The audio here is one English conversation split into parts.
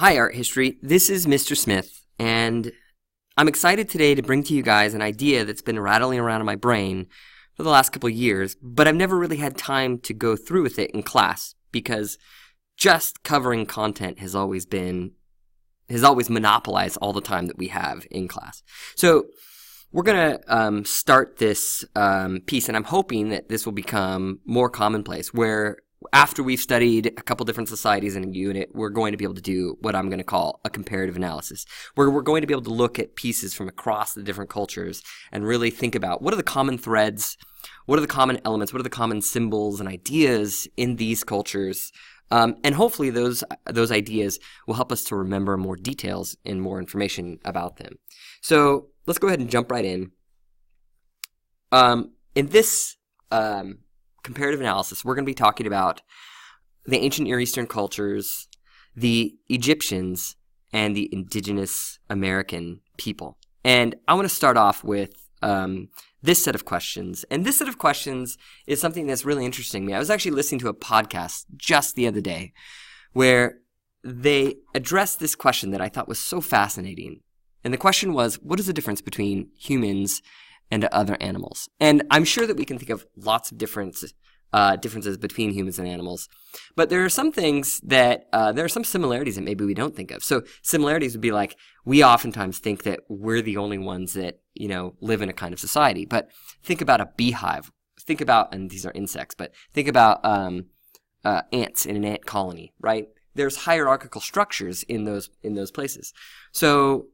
Hi, Art History. This is Mr. Smith, and I'm excited today to bring to you guys an idea that's been rattling around in my brain for the last couple of years, but I've never really had time to go through with it in class because just covering content has always monopolized all the time that we have in class. So we're going to start this piece, and I'm hoping that this will become more commonplace, where after we've studied a couple different societies in a unit, we're going to be able to do what I'm going to call a comparative analysis, where we're going to be able to look at pieces from across the different cultures and really think about what are the common threads, what are the common elements, what are the common symbols and ideas in these cultures, and hopefully those ideas will help us to remember more details and more information about them. So let's go ahead and jump right in. In this comparative analysis, we're going to be talking about the ancient Near Eastern cultures, the Egyptians, and the Indigenous American people. And I want to start off with this set of questions. And this set of questions is something that's really interesting to me. I was actually listening to a podcast just the other day where they addressed this question that I thought was so fascinating. And the question was, what is the difference between humans and other animals? And I'm sure that we can think of lots of differences between humans and animals. But there are some things that, there are some similarities that maybe we don't think of. So similarities would be like, we oftentimes think that we're the only ones that, live in a kind of society. But think about a beehive. Think about, and these are insects, but think about ants in an ant colony, right? There's hierarchical structures in those places. So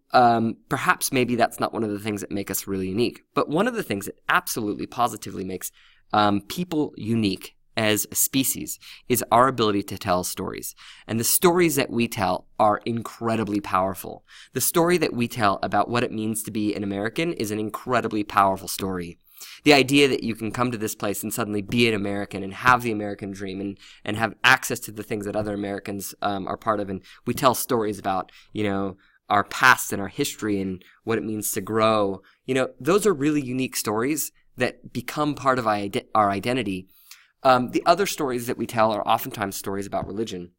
perhaps maybe that's not one of the things that make us really unique. But one of the things that absolutely positively makes people unique as a species is our ability to tell stories. And the stories that we tell are incredibly powerful. The story that we tell about what it means to be an American is an incredibly powerful story. The idea that you can come to this place and suddenly be an American and have the American dream and have access to the things that other Americans are part of. And we tell stories about, our past and our history and what it means to grow. Those are really unique stories that become part of our identity. The other stories that we tell are oftentimes stories about religion.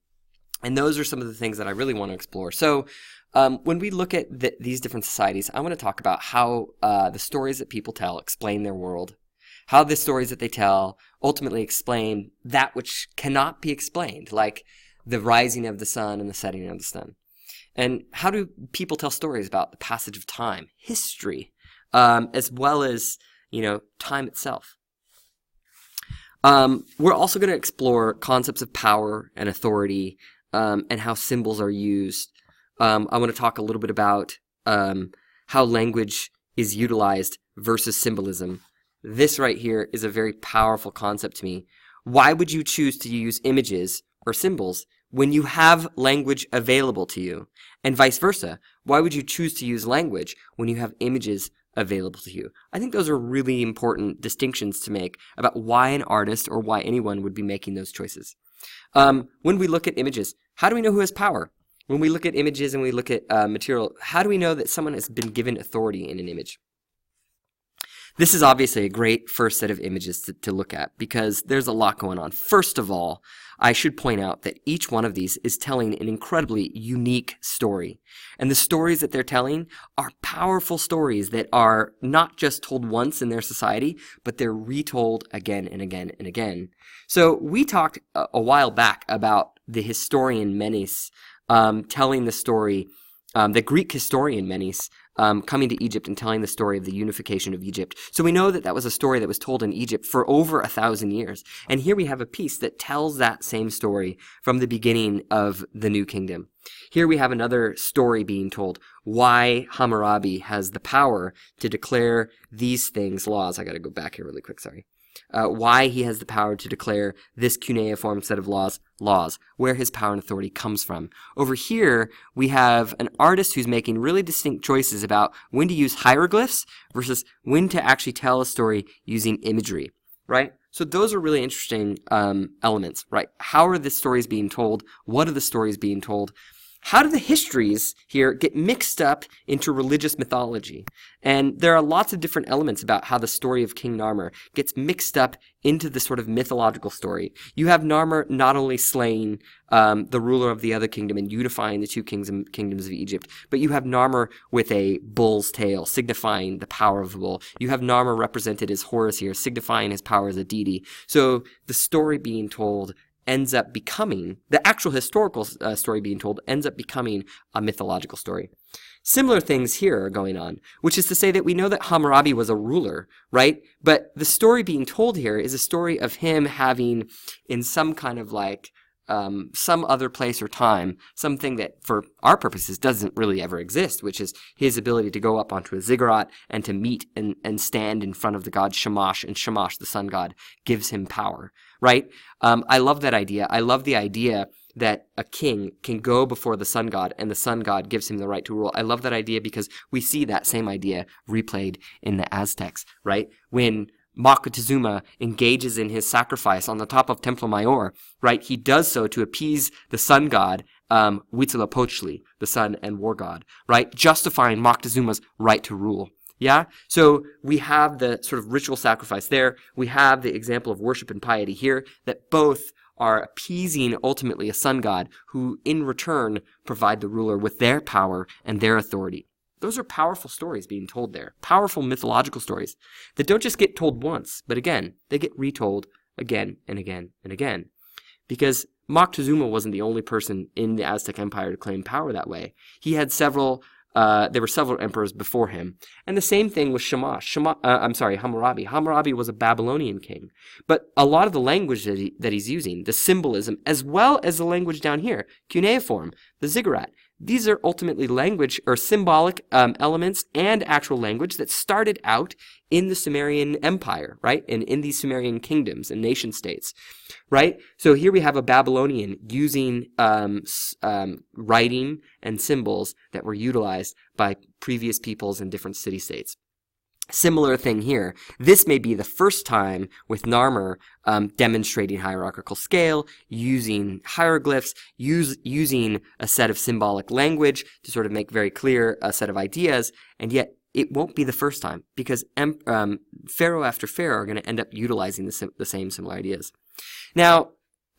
And those are some of the things that I really want to explore. So when we look at these different societies, I want to talk about how the stories that people tell explain their world, how the stories that they tell ultimately explain that which cannot be explained, like the rising of the sun and the setting of the sun. And how do people tell stories about the passage of time, history, as well as, time itself? We're also going to explore concepts of power and authority and how symbols are used. I want to talk a little bit about how language is utilized versus symbolism. This right here is a very powerful concept to me. Why would you choose to use images or symbols when you have language available to you? And vice versa. Why would you choose to use language when you have images available to you? I think those are really important distinctions to make about why an artist or why anyone would be making those choices. When we look at images, how do we know who has power? When we look at images and we look at material, how do we know that someone has been given authority in an image? This is obviously a great first set of images to look at because there's a lot going on. First of all, I should point out that each one of these is telling an incredibly unique story. And the stories that they're telling are powerful stories that are not just told once in their society, but they're retold again and again and again. So we talked a while back about the historian Menes telling the story, the Greek historian Menes coming to Egypt and telling the story of the unification of Egypt. So we know that that was a story that was told in Egypt for over 1,000 years. And here we have a piece that tells that same story from the beginning of the New Kingdom. Here we have another story being told, why Hammurabi has the power to declare these things laws. I got to go back here really quick, sorry. Why he has the power to declare this cuneiform set of laws, where his power and authority comes from. Over here, we have an artist who's making really distinct choices about when to use hieroglyphs versus when to actually tell a story using imagery, right? So those are really interesting elements, right? How are the stories being told? What are the stories being told? how do the histories here get mixed up into religious mythology? And there are lots of different elements about how the story of King Narmer gets mixed up into the sort of mythological story. You have Narmer not only slaying the ruler of the other kingdom and unifying the two kingdoms of Egypt, but you have Narmer with a bull's tail, signifying the power of the bull. You have Narmer represented as Horus here, signifying his power as a deity. So the story being told ends up becoming, the actual historical story being told ends up becoming a mythological story. Similar things here are going on, which is to say that we know that Hammurabi was a ruler, right? But the story being told here is a story of him having, in some kind of like, some other place or time, something that for our purposes doesn't really ever exist, which is his ability to go up onto a ziggurat and to meet and stand in front of the god Shamash, and Shamash, the sun god, gives him power, right? I love that idea. I love the idea that a king can go before the sun god and the sun god gives him the right to rule. I love that idea because we see that same idea replayed in the Aztecs, right? When Moctezuma engages in his sacrifice on the top of Templo Mayor, right? He does so to appease the sun god, Huitzilopochtli, the sun and war god, right? Justifying Moctezuma's right to rule. Yeah? So we have the sort of ritual sacrifice there. We have the example of worship and piety here, that both are appeasing ultimately a sun god who in return provide the ruler with their power and their authority. Those are powerful stories being told there. Powerful mythological stories that don't just get told once, but again, they get retold again and again and again. Because Moctezuma wasn't the only person in the Aztec Empire to claim power that way. He had there were several emperors before him. And the same thing with Hammurabi. Hammurabi was a Babylonian king. But a lot of the language that he's using, the symbolism, as well as the language down here, cuneiform, the ziggurat, these are ultimately language or symbolic elements and actual language that started out in the Sumerian Empire, right? And in these Sumerian kingdoms and nation states, right? So here we have a Babylonian using writing and symbols that were utilized by previous peoples in different city-states. Similar thing here. This may be the first time with Narmer demonstrating hierarchical scale, using hieroglyphs, using a set of symbolic language to sort of make very clear a set of ideas, and yet it won't be the first time because pharaoh after pharaoh are going to end up utilizing the same similar ideas. Now,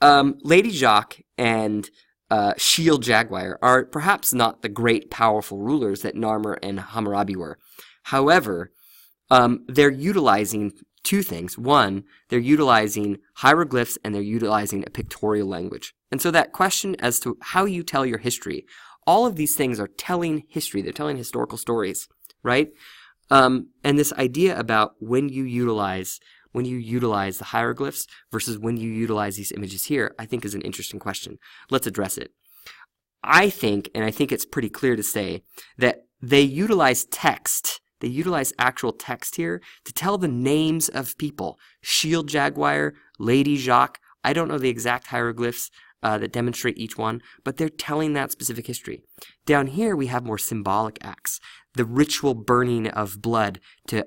Lady Jacques and Shield Jaguar are perhaps not the great powerful rulers that Narmer and Hammurabi were. However, they're utilizing two things. One, they're utilizing hieroglyphs and they're utilizing a pictorial language. And so that question as to how you tell your history, all of these things are telling history. They're telling historical stories, right? And this idea about when you utilize the hieroglyphs versus when you utilize these images here, I think is an interesting question. Let's address it. I think it's pretty clear to say that they utilize text. They utilize actual text here to tell the names of people. Shield Jaguar, Lady Jacques. I don't know the exact hieroglyphs that demonstrate each one, but they're telling that specific history. Down here we have more symbolic acts. The ritual burning of blood to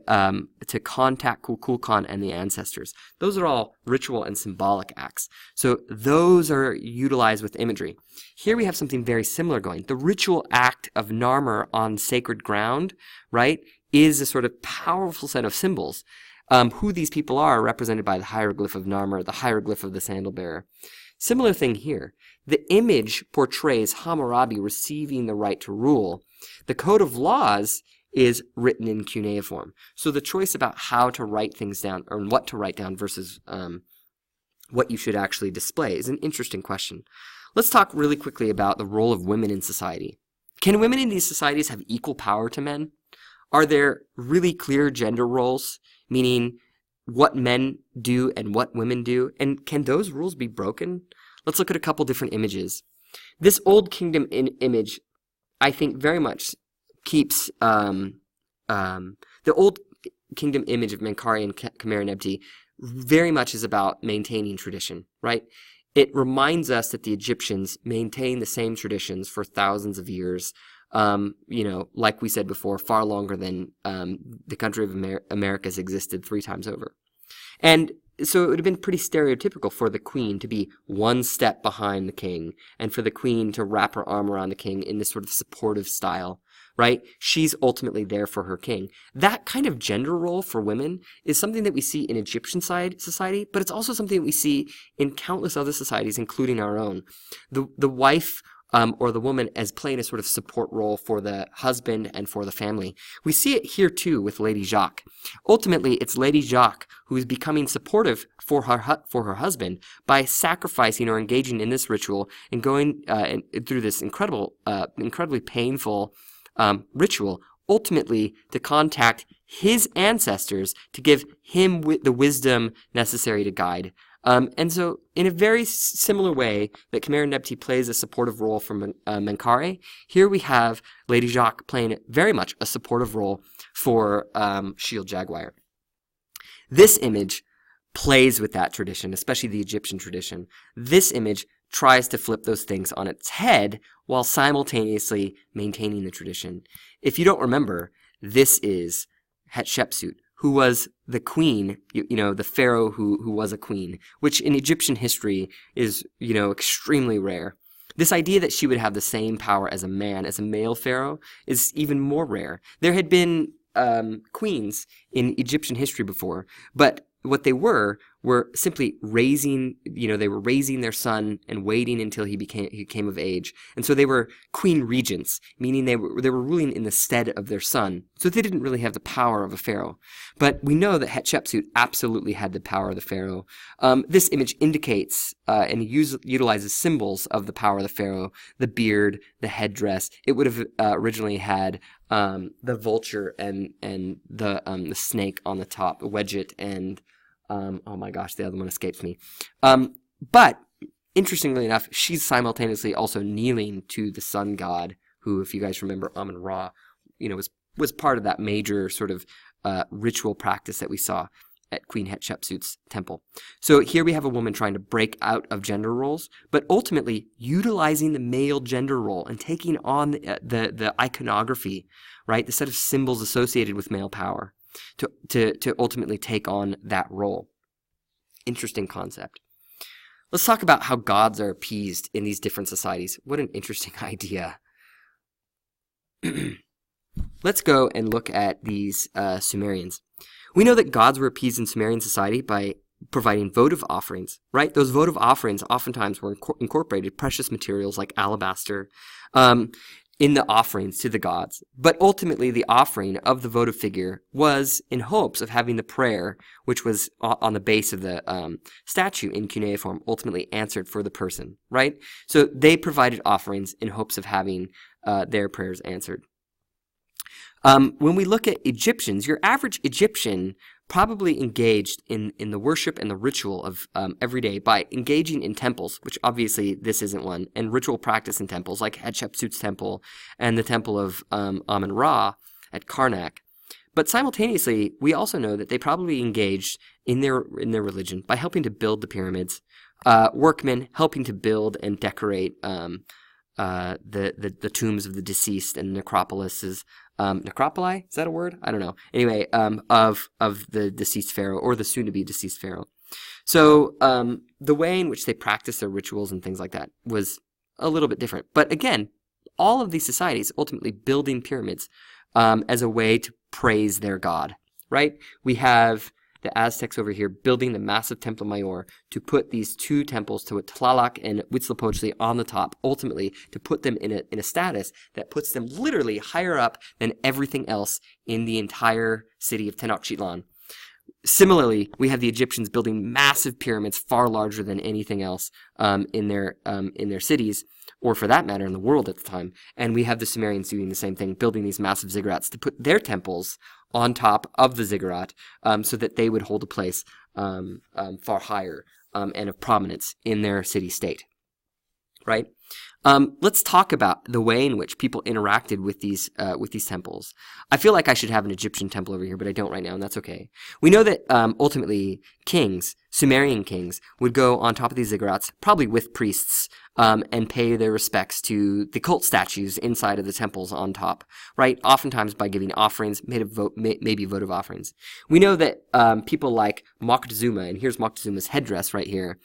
contact Kukulkan and the ancestors. Those are all ritual and symbolic acts. So those are utilized with imagery. Here we have something very similar going. The ritual act of Narmer on sacred ground, right, is a sort of powerful set of symbols. Who these people are represented by the hieroglyph of Narmer, the hieroglyph of the sandal bearer. Similar thing here. The image portrays Hammurabi receiving the right to rule. The code of laws is written in cuneiform. So the choice about how to write things down or what to write down versus what you should actually display is an interesting question. Let's talk really quickly about the role of women in society. Can women in these societies have equal power to men? Are there really clear gender roles, meaning what men do and what women do? And can those rules be broken? Let's look at a couple different images. This Old Kingdom image, I think, very much keeps the Old Kingdom image of Menkaure and Khmer-Nebti very much is about maintaining tradition, right? It reminds us that the Egyptians maintained the same traditions for thousands of years. Like we said before, far longer than the country of Americas existed 3 times over. And so it would have been pretty stereotypical for the queen to be one step behind the king, and for the queen to wrap her arm around the king in this sort of supportive style, right? She's ultimately there for her king. That kind of gender role for women is something that we see in Egyptian society, but it's also something that we see in countless other societies, including our own. The wife or the woman as playing a sort of support role for the husband and for the family. We see it here too with Lady Jacques. Ultimately, it's Lady Jacques who is becoming supportive for her husband by sacrificing or engaging in this ritual and going through this incredibly painful ritual, ultimately to contact his ancestors to give him the wisdom necessary to guide. And so, in a very similar way that Khmer-Nebti plays a supportive role for Menkaure, here we have Lady Jacques playing very much a supportive role for Shield Jaguar. This image plays with that tradition, especially the Egyptian tradition. This image tries to flip those things on its head while simultaneously maintaining the tradition. If you don't remember, this is Hatshepsut, who was the queen, the pharaoh who was a queen, which in Egyptian history is, extremely rare. This idea that she would have the same power as a man, as a male pharaoh, is even more rare. There had been queens in Egyptian history before, but what they were simply raising their son and waiting until he came of age. And so they were queen regents, meaning they were ruling in the stead of their son. So they didn't really have the power of a pharaoh. But we know that Hatshepsut absolutely had the power of the pharaoh. This image indicates and utilizes symbols of the power of the pharaoh: the beard, the headdress. It would have originally had the vulture and the snake on the top, Wedget, and oh my gosh, the other one escapes me. But interestingly enough, she's simultaneously also kneeling to the sun god, who, if you guys remember, Amun-Ra, was part of that major sort of ritual practice that we saw at Queen Hatshepsut's temple. So here we have a woman trying to break out of gender roles, but ultimately utilizing the male gender role and taking on the iconography, right, the set of symbols associated with male power, to ultimately take on that role. Interesting concept. Let's talk about how gods are appeased in these different societies. What an interesting idea. Let's go and look at these Sumerians. We know that gods were appeased in Sumerian society by providing votive offerings, right? Those votive offerings oftentimes were incorporated precious materials like alabaster, in the offerings to the gods. But ultimately, the offering of the votive figure was in hopes of having the prayer, which was on the base of the statue in cuneiform, ultimately answered for the person, right? So they provided offerings in hopes of having their prayers answered. When we look at Egyptians, your average Egyptian probably engaged in the worship and the ritual of every day by engaging in temples, which obviously this isn't one, and ritual practice in temples like Hatshepsut's temple and the temple of Amun-Ra at Karnak. But simultaneously, we also know that they probably engaged in their religion by helping to build the pyramids, workmen helping to build and decorate the tombs of the deceased and necropolises. Necropoli? Is that a word? I don't know. Anyway, of the deceased pharaoh or the soon-to-be deceased pharaoh. So the way in which they practiced their rituals and things like that was a little bit different. But again, all of these societies ultimately building pyramids as a way to praise their god, right? We have the Aztecs over here building the massive Templo Mayor to put these two temples, to Tlaloc and Huitzilopochtli, on the top, ultimately to put them in a status that puts them literally higher up than everything else in the entire city of Tenochtitlan. Similarly, we have the Egyptians building massive pyramids far larger than anything else in their cities, or for that matter in the world at the time. And we have the Sumerians doing the same thing, building these massive ziggurats to put their temples on top of the ziggurat so that they would hold a place far higher and of prominence in their city-state, right? Let's talk about the way in which people interacted with these temples. I feel like I should have an Egyptian temple over here, but I don't right now, and that's okay. We know that ultimately kings Sumerian kings would go on top of these ziggurats, probably with priests, and pay their respects to the cult statues inside of the temples on top, right? Oftentimes by giving offerings, maybe votive offerings. We know that people like Moctezuma, and here's Moctezuma's headdress right here,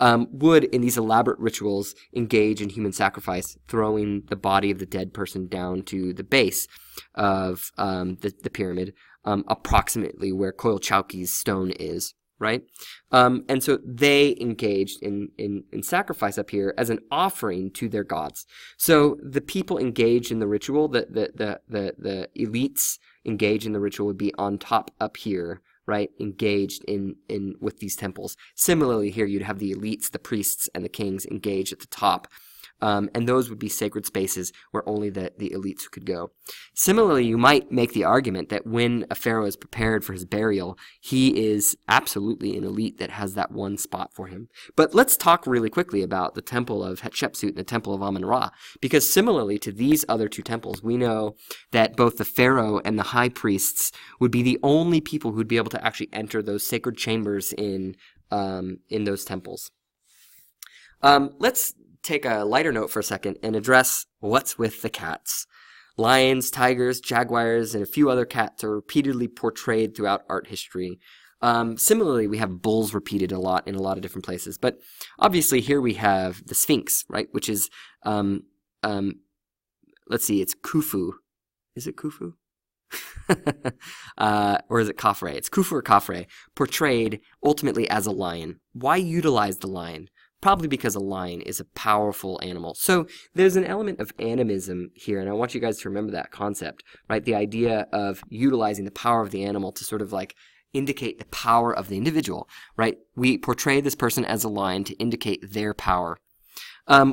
would, in these elaborate rituals, engage in human sacrifice, throwing the body of the dead person down to the base of the pyramid, approximately where Coilcauque's stone is. Right? And so they engaged in sacrifice up here as an offering to their gods. So the people engaged in the ritual, the elites engaged in the ritual would be on top up here, right? Engaged in with these temples. Similarly here you'd have the elites, the priests, and the kings engaged at the top. And those would be sacred spaces where only the elites could go. Similarly, you might make the argument that when a pharaoh is prepared for his burial, he is absolutely an elite that has that one spot for him. But let's talk really quickly about the temple of Hatshepsut and the temple of Amun-Ra, because similarly to these other two temples, we know that both the pharaoh and the high priests would be the only people who would be able to actually enter those sacred chambers in those temples. Let's take a lighter note for a second and address what's with the cats. Lions, tigers, jaguars, and a few other cats are repeatedly portrayed throughout art history. Similarly, we have bulls repeated a lot in a lot of different places. But obviously here we have the Sphinx, right, which is, let's see, it's Khufu. Is it Khufu? Or is it Khafre? It's Khufu or Khafre, portrayed ultimately as a lion. Why utilize the lion? Probably because a lion is a powerful animal. So there's an element of animism here, and I want you guys to remember that concept, right? The idea of utilizing the power of the animal to sort of like indicate the power of the individual, right? We portray this person as a lion to indicate their power.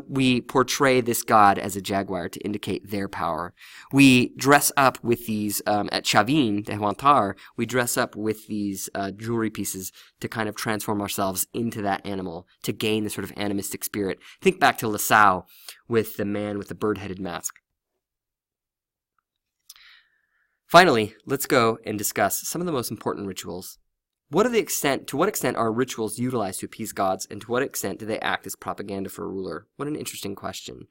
We portray this god as a jaguar to indicate their power. We dress up with these, at Chavin, the Huantar, we dress up with these jewelry pieces to kind of transform ourselves into that animal, to gain the sort of animistic spirit. Think back to Lasau with the man with the bird-headed mask. Finally, let's go and discuss some of the most important rituals. To what extent are rituals utilized to appease gods, and to what extent do they act as propaganda for a ruler? What an interesting question.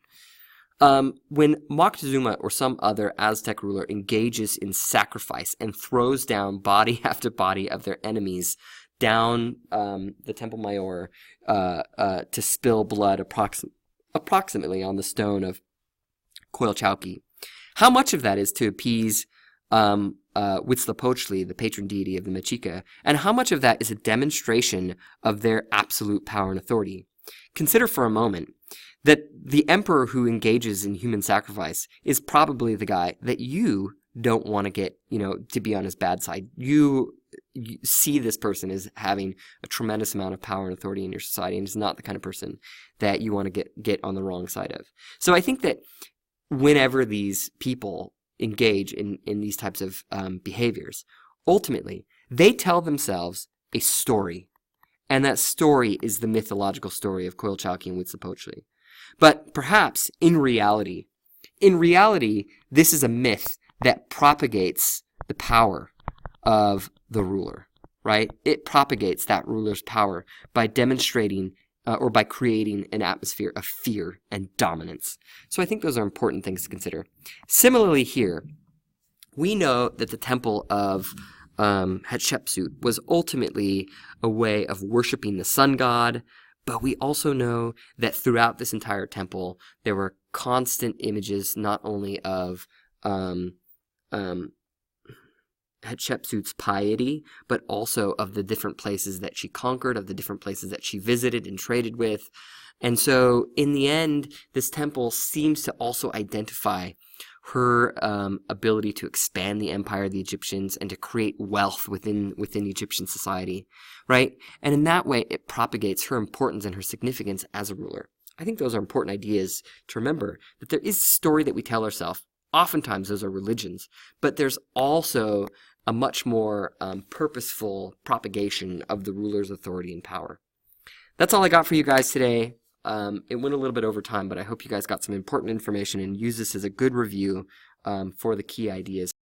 When Moctezuma or some other Aztec ruler engages in sacrifice and throws down body after body of their enemies down the Temple Mayor to spill blood approximately on the stone of Coilcauque, how much of that is to appease Huitzilopochtli, the patron deity of the Mexica, and how much of that is a demonstration of their absolute power and authority? Consider for a moment that the emperor who engages in human sacrifice is probably the guy that you don't want to get, to be on his bad side. You see this person as having a tremendous amount of power and authority in your society, and is not the kind of person that you want to get on the wrong side of. So I think that whenever these people engage in these types of behaviors, ultimately, they tell themselves a story. And that story is the mythological story of Coilcauque and Huitzilopochtli. But perhaps in reality, this is a myth that propagates the power of the ruler, right? It propagates that ruler's power by demonstrating or by creating an atmosphere of fear and dominance. So I think those are important things to consider. Similarly here, we know that the temple of Hatshepsut was ultimately a way of worshiping the sun god, but we also know that throughout this entire temple, there were constant images not only of Hatshepsut's piety, but also of the different places that she conquered, of the different places that she visited and traded with. And so, in the end, this temple seems to also identify her ability to expand the empire of the Egyptians and to create wealth within Egyptian society, right? And in that way, it propagates her importance and her significance as a ruler. I think those are important ideas to remember, that there is a story that we tell ourselves. Oftentimes, those are religions, but there's also a much more purposeful propagation of the ruler's authority and power. That's all I got for you guys today. It went a little bit over time, but I hope you guys got some important information and use this as a good review for the key ideas.